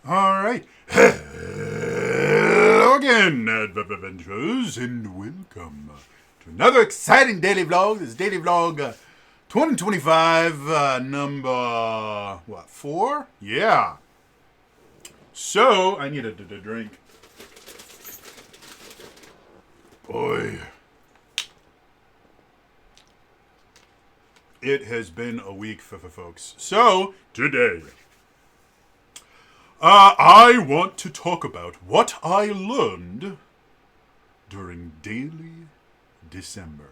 All right. Hello again, adventurers, and welcome to another exciting daily vlog. This is daily vlog 2025, number, 4? Yeah. So, I need a drink. Boy. It has been a week, folks. So, today, I want to talk about what I learned during Daily December.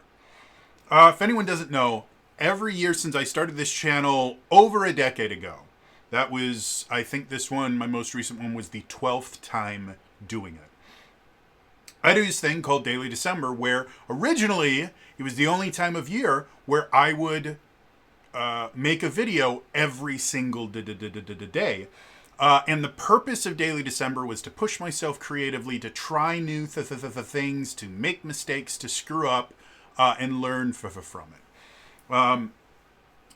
If anyone doesn't know, every year since I started this channel over a decade ago, that was, I think this one, my most recent one, was the 12th time doing it. I do this thing called Daily December, where originally it was the only time of year where I would make a video every single day. And the purpose of Daily December was to push myself creatively, to try new things, to make mistakes, to screw up, and learn from it.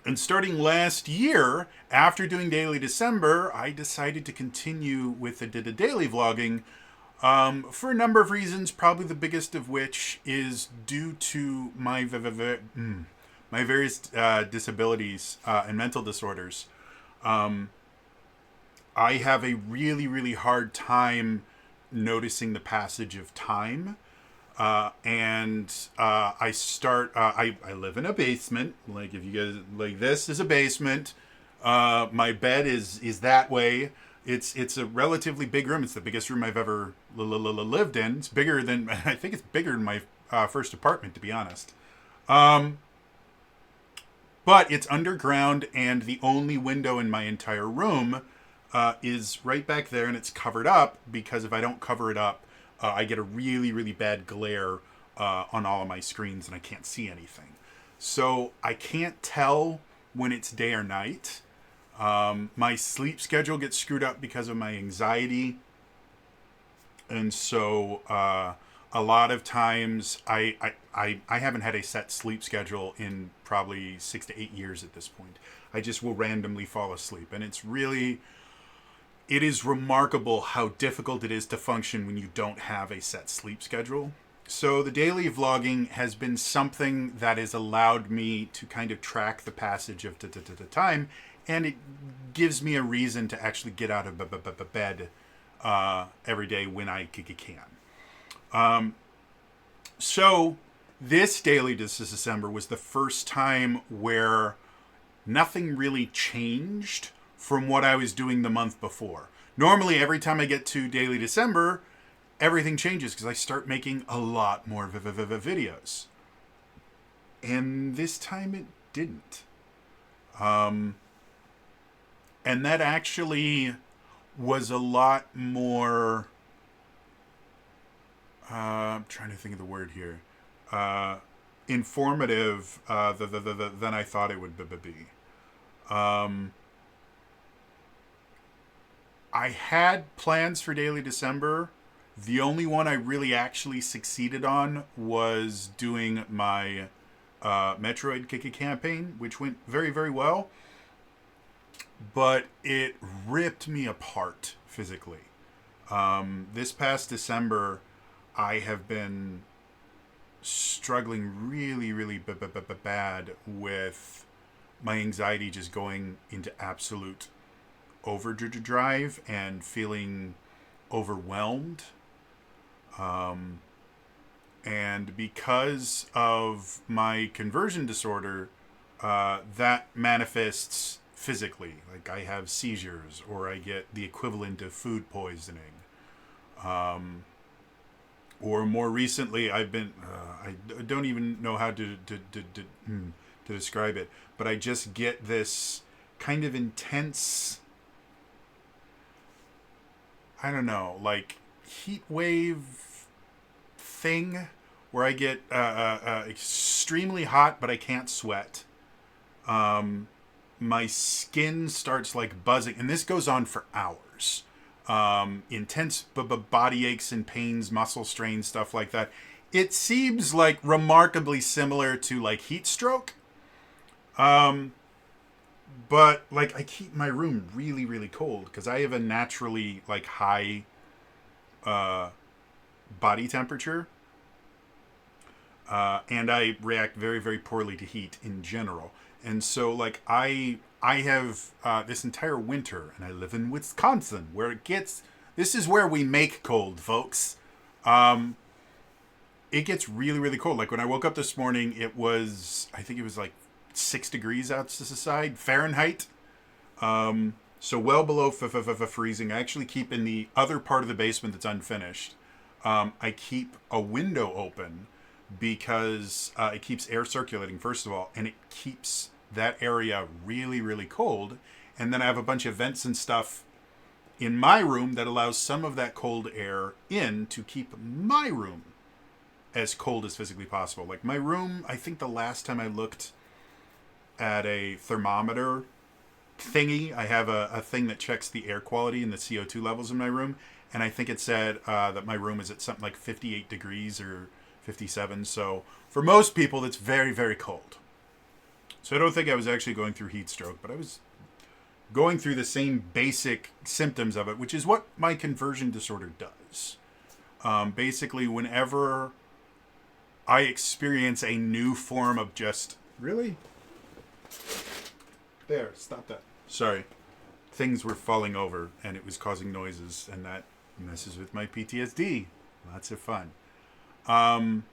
And starting last year, after doing Daily December, I decided to continue with the daily vlogging for a number of reasons, probably the biggest of which is due to my various disabilities and mental disorders. I have a really, really hard time noticing the passage of time. I live in a basement. Like, if you guys, like, this is a basement. My bed is that way. It's a relatively big room. It's the biggest room I've ever lived in. It's bigger than, I think it's bigger than my first apartment, to be honest. But it's underground, and the only window in my entire room is right back there, and it's covered up, because if I don't cover it up, I get a really, really bad glare on all of my screens, and I can't see anything. So I can't tell when it's day or night. My sleep schedule gets screwed up because of my anxiety. And so a lot of times I haven't had a set sleep schedule in probably 6 to 8 years at this point. I just will randomly fall asleep. And it is remarkable how difficult it is to function when you don't have a set sleep schedule. So the daily vlogging has been something that has allowed me to kind of track the passage of time, and it gives me a reason to actually get out of bed every day when I can. So this daily December was the first time where nothing really changed from what I was doing the month before. Normally, every time I get to Daily December, everything changes because I start making a lot more videos. And this time it didn't. And that actually was a lot more... I'm trying to think of the word here. Informative than I thought it would be. I had plans for Daily December. The only one I really actually succeeded on was doing my Metroid campaign, which went very, very well. But it ripped me apart physically. This past December, I have been struggling really, really bad with my anxiety just going into absolute overdrive and feeling overwhelmed. And because of my conversion disorder, that manifests physically. Like, I have seizures, or I get the equivalent of food poisoning. Or more recently, I've been, I don't even know how to describe it, but I just get this kind of intense, I don't know, like heat wave thing where I get extremely hot, but I can't sweat. My skin starts like buzzing, and this goes on for hours. Intense body aches and pains, muscle strains, stuff like that. It seems like remarkably similar to like heat stroke. But like I keep my room really really cold because I have a naturally like high uh, body temperature, and I react very very poorly to heat in general. And so like I have this entire winter, and I live in Wisconsin where it gets. This is where we make cold, folks. It gets really really cold. Like when I woke up this morning, it was I think it was like 6 degrees outside Fahrenheit. So well below freezing. I actually keep in the other part of the basement that's unfinished. I keep a window open because it keeps air circulating first of all, and it keeps that area really really cold. And then I have a bunch of vents and stuff in my room that allows some of that cold air in to keep my room as cold as physically possible. Like my room, I think the last time I looked at a thermometer thingy. I have a thing that checks the air quality and the CO2 levels in my room, and I think it said that my room is at something like 58 degrees or 57. So for most people, that's very, very cold. So I don't think I was actually going through heat stroke, but I was going through the same basic symptoms of it, which is what my conversion disorder does. Basically, whenever I experience a new form of just really there, stop that. Sorry, things were falling over and it was causing noises, and that messes with my PTSD. Lots of fun. Um,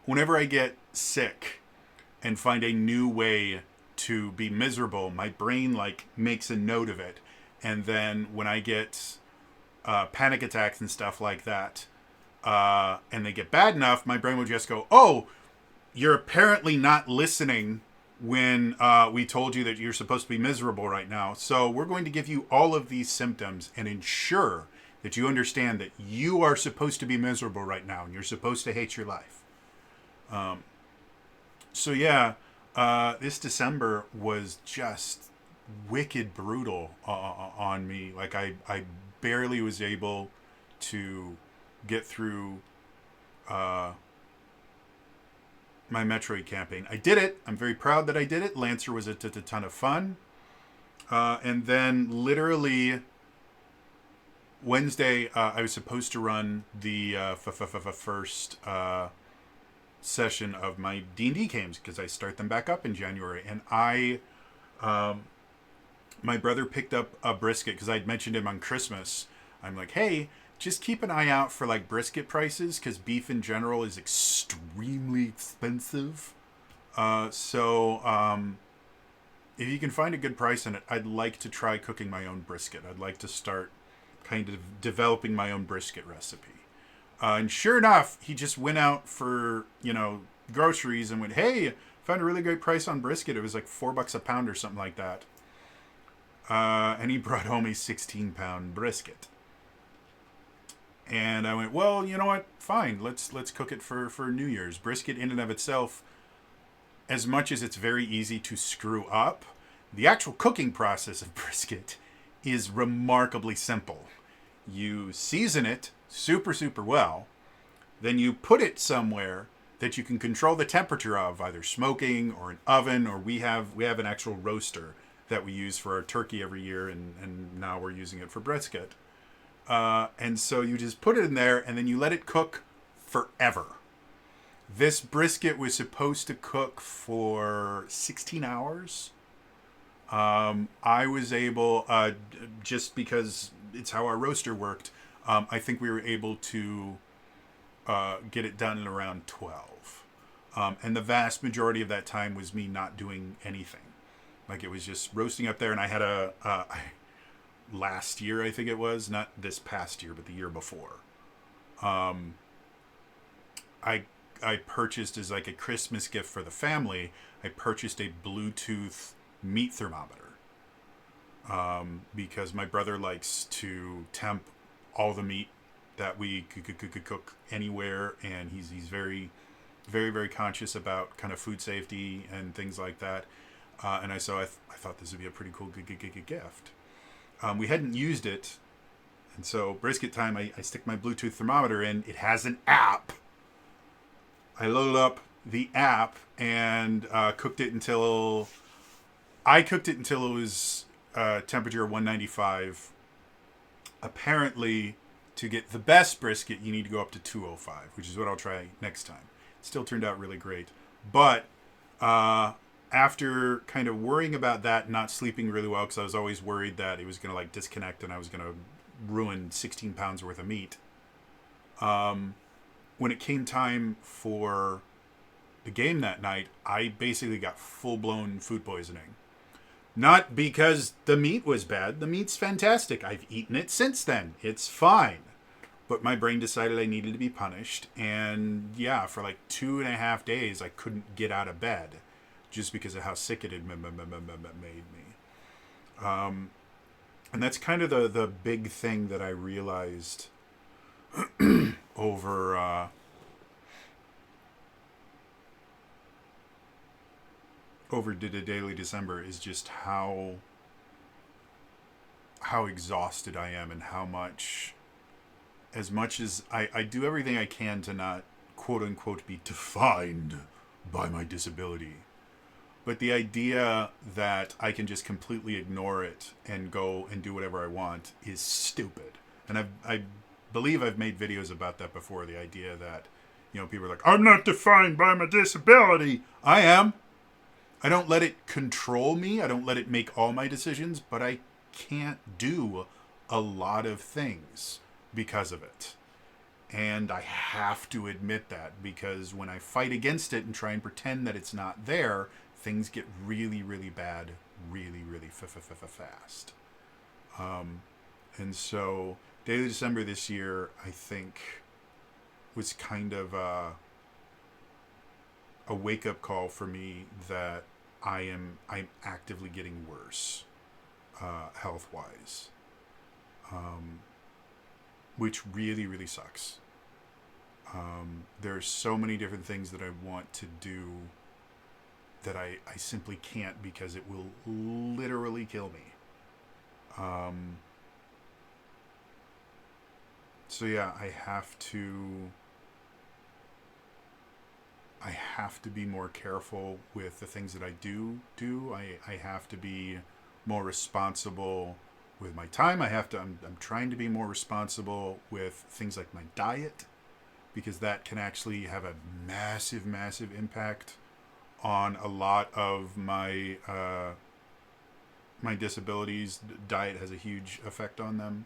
Whenever I get sick and find a new way to be miserable, my brain like makes a note of it, and then when I get panic attacks and stuff like that, and they get bad enough, my brain will just go, "Oh, you're apparently not listening when we told you that you're supposed to be miserable right now. So we're going to give you all of these symptoms and ensure that you understand that you are supposed to be miserable right now and you're supposed to hate your life." So yeah, this December was just wicked brutal on me. Like I barely was able to get through my Metroid campaign. I did it. I'm very proud that I did it. Lancer was a ton of fun. And then literally Wednesday, I was supposed to run the first session of my D&D games because I start them back up in January. And my brother picked up a brisket because I'd mentioned him on Christmas. I'm like, hey, just keep an eye out for like brisket prices because beef in general is extremely expensive. So if you can find a good price on it, I'd like to try cooking my own brisket. I'd like to start kind of developing my own brisket recipe. And sure enough, he just went out for, groceries and went, hey, found a really great price on brisket. It was like $4 a pound or something like that. And he brought home a 16-pound brisket. And I went, well, you know what? Fine. Let's cook it for New Year's. Brisket in and of itself, as much as it's very easy to screw up, the actual cooking process of brisket is remarkably simple. You season it super, super well. Then you put it somewhere that you can control the temperature of, either smoking or an oven, or we have an actual roaster that we use for our turkey every year, and now we're using it for brisket. And so you just put it in there, and then you let it cook forever. This brisket was supposed to cook for 16 hours. I was able, just because it's how our roaster worked, I think we were able to get it done in around 12. And the vast majority of that time was me not doing anything. Like it was just roasting up there, and I had last year, I think it was, not this past year, but the year before. I purchased as like a Christmas gift for the family. I purchased a Bluetooth meat thermometer because my brother likes to temp all the meat that we could cook anywhere, and he's very, very, very conscious about kind of food safety and things like that. And I thought this would be a pretty cool good gift. We hadn't used it, and so brisket time, I stick my Bluetooth thermometer in. It has an app. I loaded up the app and cooked it until I cooked it until it was temperature of 195. Apparently, to get the best brisket, you need to go up to 205, which is what I'll try next time. Still turned out really great. But after kind of worrying about that, not sleeping really well, because I was always worried that it was going to like disconnect and I was going to ruin 16 pounds worth of meat. When it came time for the game that night, I basically got full-blown food poisoning. Not because the meat was bad. The meat's fantastic. I've eaten it since then. It's fine. But my brain decided I needed to be punished. And yeah, for like 2.5 days, I couldn't get out of bed just because of how sick it had made me. And that's kind of the big thing that I realized over Daily December is just how exhausted I am, and how much, as much as I do everything I can to not quote unquote be defined by my disability, but the idea that I can just completely ignore it and go and do whatever I want is stupid. And I believe I've made videos about that before. The idea that, you know, people are like, I'm not defined by my disability. I am. I don't let it control me. I don't let it make all my decisions, but I can't do a lot of things because of it. And I have to admit that, because when I fight against it and try and pretend that it's not there, things get really, really bad, really, really fast. And so Daily December this year, I think, was kind of a wake-up call for me that I'm actively getting worse health-wise, which really, really sucks. There are so many different things that I want to do that I simply can't, because it will literally kill me. So yeah, I have to be more careful with the things that I do. I have to be more responsible with my time. I'm trying to be more responsible with things like my diet, because that can actually have a massive, massive impact on a lot of my my disabilities. Diet has a huge effect on them.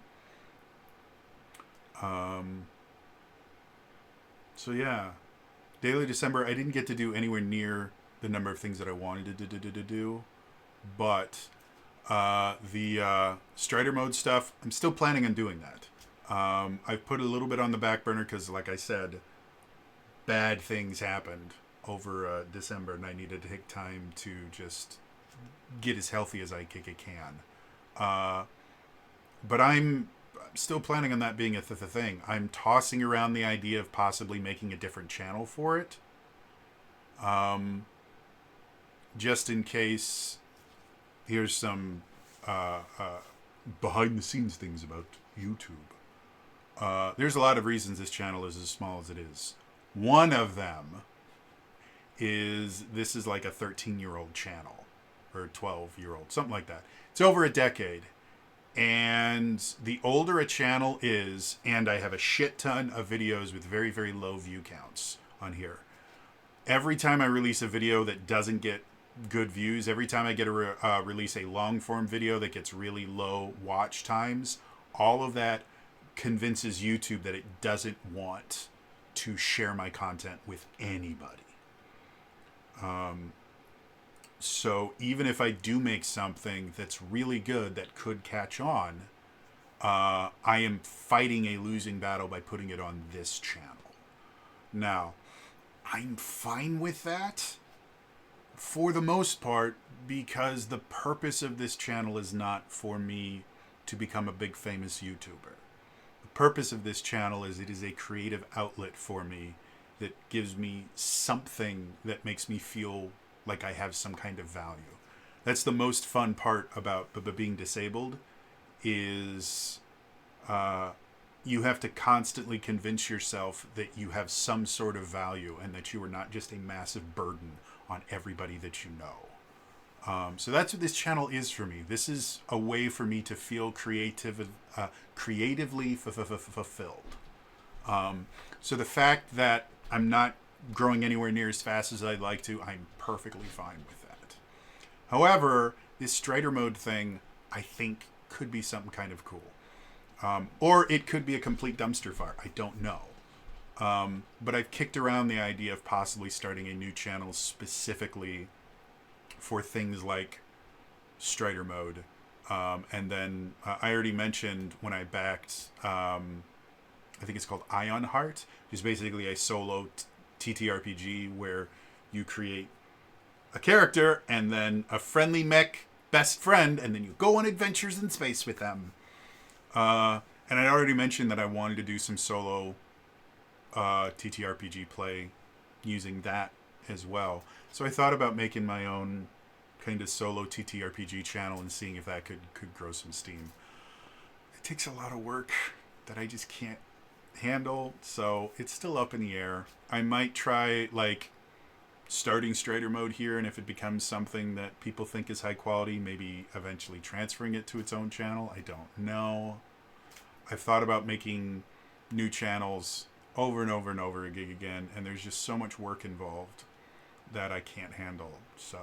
So yeah, Daily December, I didn't get to do anywhere near the number of things that I wanted to do, but the Strider mode stuff, I'm still planning on doing that. I've put a little bit on the back burner because, like I said, bad things happened over December, and I needed to take time to just get as healthy as I can. But I'm still planning on that being a thing. I'm tossing around the idea of possibly making a different channel for it. Just in case. Here's some behind the scenes things about YouTube. There's a lot of reasons this channel is as small as it is. One of them is this is like a 13-year-old channel, or 12-year-old, something like that. It's over a decade. And the older a channel is, and I have a shit ton of videos with very, very low view counts on here. Every time I release a video that doesn't get good views, every time I get a release a long form video that gets really low watch times, all of that convinces YouTube that it doesn't want to share my content with anybody. So even if I do make something that's really good that could catch on, I am fighting a losing battle by putting it on this channel. Now, I'm fine with that for the most part, because the purpose of this channel is not for me to become a big famous YouTuber. The purpose of this channel is it is a creative outlet for me that gives me something that makes me feel like I have some kind of value. That's the most fun part about being disabled, is you have to constantly convince yourself that you have some sort of value and that you are not just a massive burden on everybody that you know. So that's what this channel is for me. This is a way for me to feel creatively fulfilled. So the fact that I'm not growing anywhere near as fast as I'd like to, I'm perfectly fine with that. However, this Strider mode thing, I think, could be something kind of cool. Or it could be a complete dumpster fire. I don't know. But I've kicked around the idea of possibly starting a new channel specifically for things like Strider mode. And then I already mentioned when I backed, I think it's called Ion Heart, which is basically a solo TTRPG where you create a character and then a friendly mech best friend, and then you go on adventures in space with them. And I already mentioned that I wanted to do some solo TTRPG play using that as well. So I thought about making my own kind of solo TTRPG channel and seeing if that could grow some steam. It takes a lot of work that I just can't handle, so it's still up in the air. I might try like starting Strider mode here, and if it becomes something that people think is high quality, maybe eventually transferring it to its own channel. I don't know. I've thought about making new channels over and over and over again, and there's just so much work involved that I can't handle. So,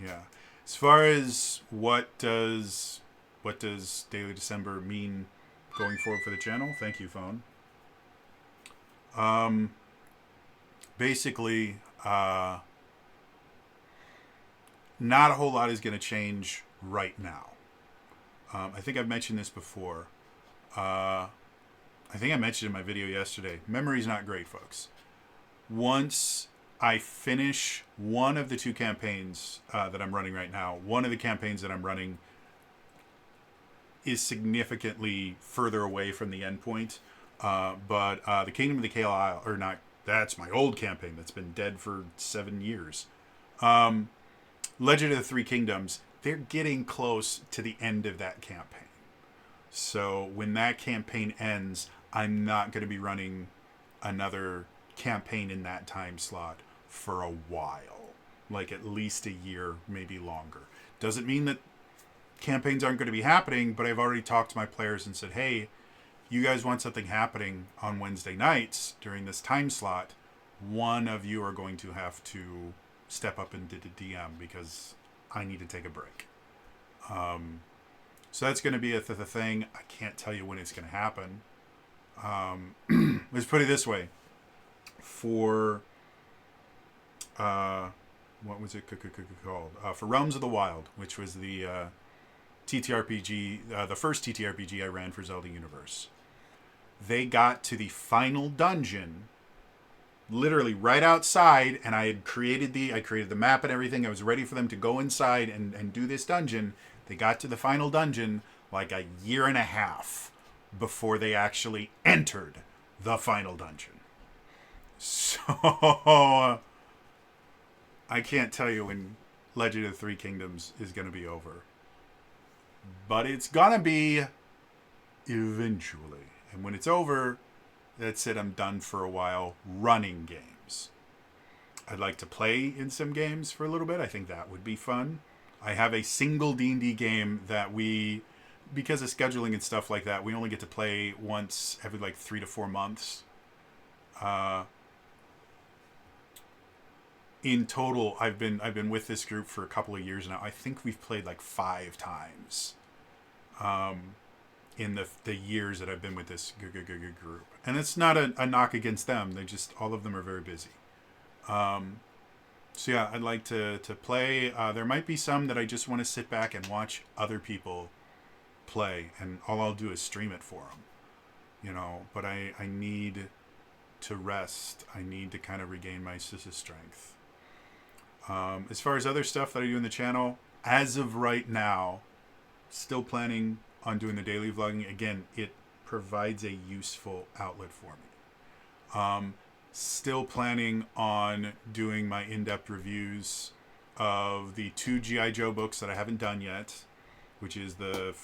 yeah. As far as what does Daily December mean going forward for the channel? Thank you, phone. Basically, not a whole lot is going to change right now. I think I've mentioned this before. I think I mentioned in my video yesterday. Memory's not great, folks. Once I finish one of the two campaigns that I'm running right now, one of the campaigns that I'm running is significantly further away from the end point. But the Kingdom of the Kale Isle, or not, that's my old campaign that's been dead for 7 years. Legend of the Three Kingdoms, they're getting close to the end of that campaign. So when that campaign ends, I'm not going to be running another campaign in that time slot for a while. Like at least a year, maybe longer. Doesn't mean that campaigns aren't going to be happening, but I've already talked to my players and said, hey, you guys want something happening on Wednesday nights during this time slot, one of you are going to have to step up and DM because I need to take a break. So that's going to be a thing. I can't tell you when it's going to happen. Let's put it this way. For, what was it called? For Realms of the Wild, which was the TTRPG, the first TTRPG I ran for Zelda Universe. They got to the final dungeon literally right outside, and I created the map and everything. I was ready for them to go inside and do this dungeon. They got to the final dungeon like a year and a half before they actually entered the final dungeon. So I can't tell you when Legend of the Three Kingdoms is going to be over. But it's going to be eventually. And when it's over, that's it. I'm done for a while running games. I'd like to play in some games for a little bit. I think that would be fun. I have a single D&D game that because of scheduling and stuff like that, we only get to play once every like 3 to 4 months. In total, I've been with this group for a couple of years now. I think we've played like 5 times. In the years that I've been with this group. And it's not a knock against them. They just, all of them are very busy. So yeah, I'd like to play. There might be some that I just want to sit back and watch other people play. And all I'll do is stream it for them. You know, but I need to rest. I need to kind of regain my strength. As far as other stuff that I do in the channel, as of right now, still planning on doing the daily vlogging. Again, it provides a useful outlet for me. Still planning on doing my in-depth reviews of the 2 G.I. Joe books that I haven't done yet, which is the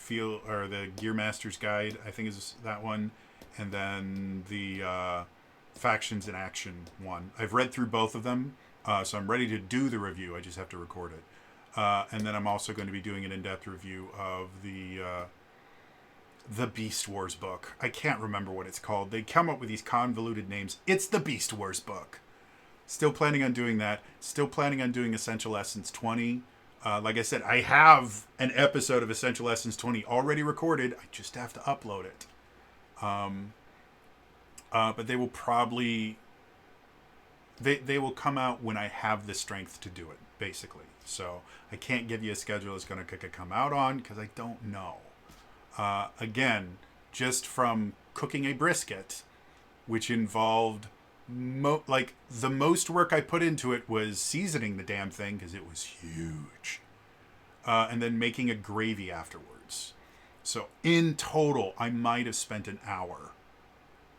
the Gear Master's Guide, I think is that one, and then the Factions in Action one. I've read through both of them. So I'm ready to do the review. I just have to record it. And then I'm also going to be doing an in-depth review of the Beast Wars book. I can't remember what it's called. They come up with these convoluted names. It's the Beast Wars book. Still planning on doing that. Still planning on doing Essential Essence 20. Like I said, I have an episode of Essential Essence 20 already recorded. I just have to upload it. But they will probably... They will come out when I have the strength to do it, basically. So I can't give you a schedule it's going to come out on because I don't know. Again, just from cooking a brisket, which involved... the most work I put into it was seasoning the damn thing because it was huge, and then making a gravy afterwards. So in total, I might have spent an hour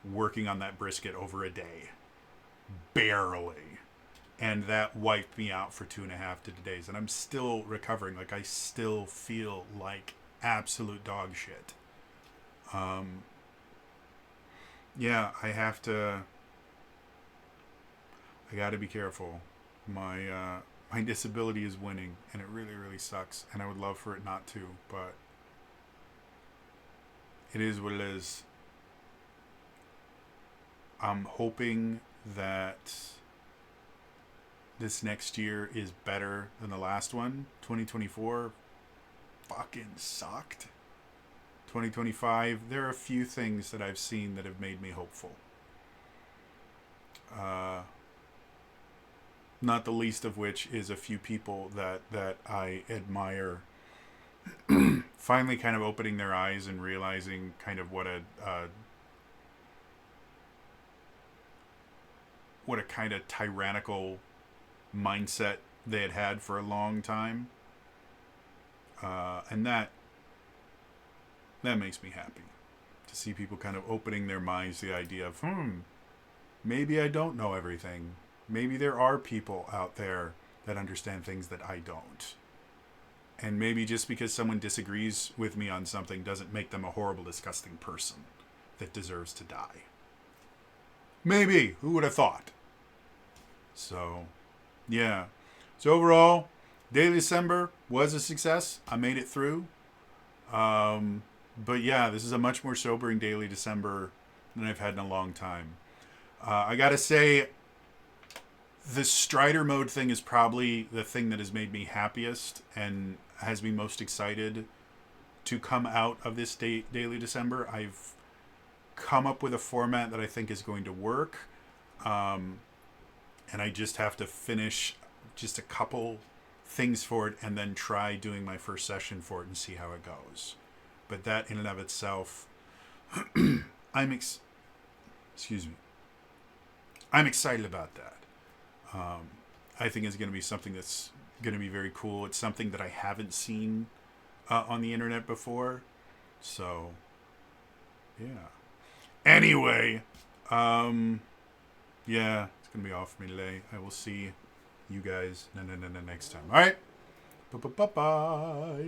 working on that brisket over a day, barely, and that wiped me out for 2.5 days. And I'm still recovering. Like, I still feel like absolute dog shit. Yeah, I got to be careful. My disability is winning, and it really, really sucks. And I would love for it not to, but it is what it is. I'm hoping that this next year is better than the last one. 2024 fucking sucked. 2025, there are a few things that I've seen that have made me hopeful. Not the least of which is a few people that I admire finally kind of opening their eyes and realizing kind of what a kind of tyrannical mindset they had for a long time. And that makes me happy to see people kind of opening their minds to the idea of, maybe I don't know everything. Maybe there are people out there that understand things that I don't. And maybe just because someone disagrees with me on something doesn't make them a horrible, disgusting person that deserves to die. Maybe. Who would have thought? So, yeah. So overall, Daily December was a success. I made it through. But yeah, this is a much more sobering Daily December than I've had in a long time. I gotta say, the Strider mode thing is probably the thing that has made me happiest and has me most excited to come out of this Daily December. I've come up with a format that I think is going to work. And I just have to finish just a couple things for it and then try doing my first session for it and see how it goes. But that in and of itself, I'm excited about that. I think it's going to be something that's going to be very cool. It's something that I haven't seen on the internet before. So, yeah. Anyway, yeah, it's going to be all for me today. I will see you guys next time. All right? Bye-bye.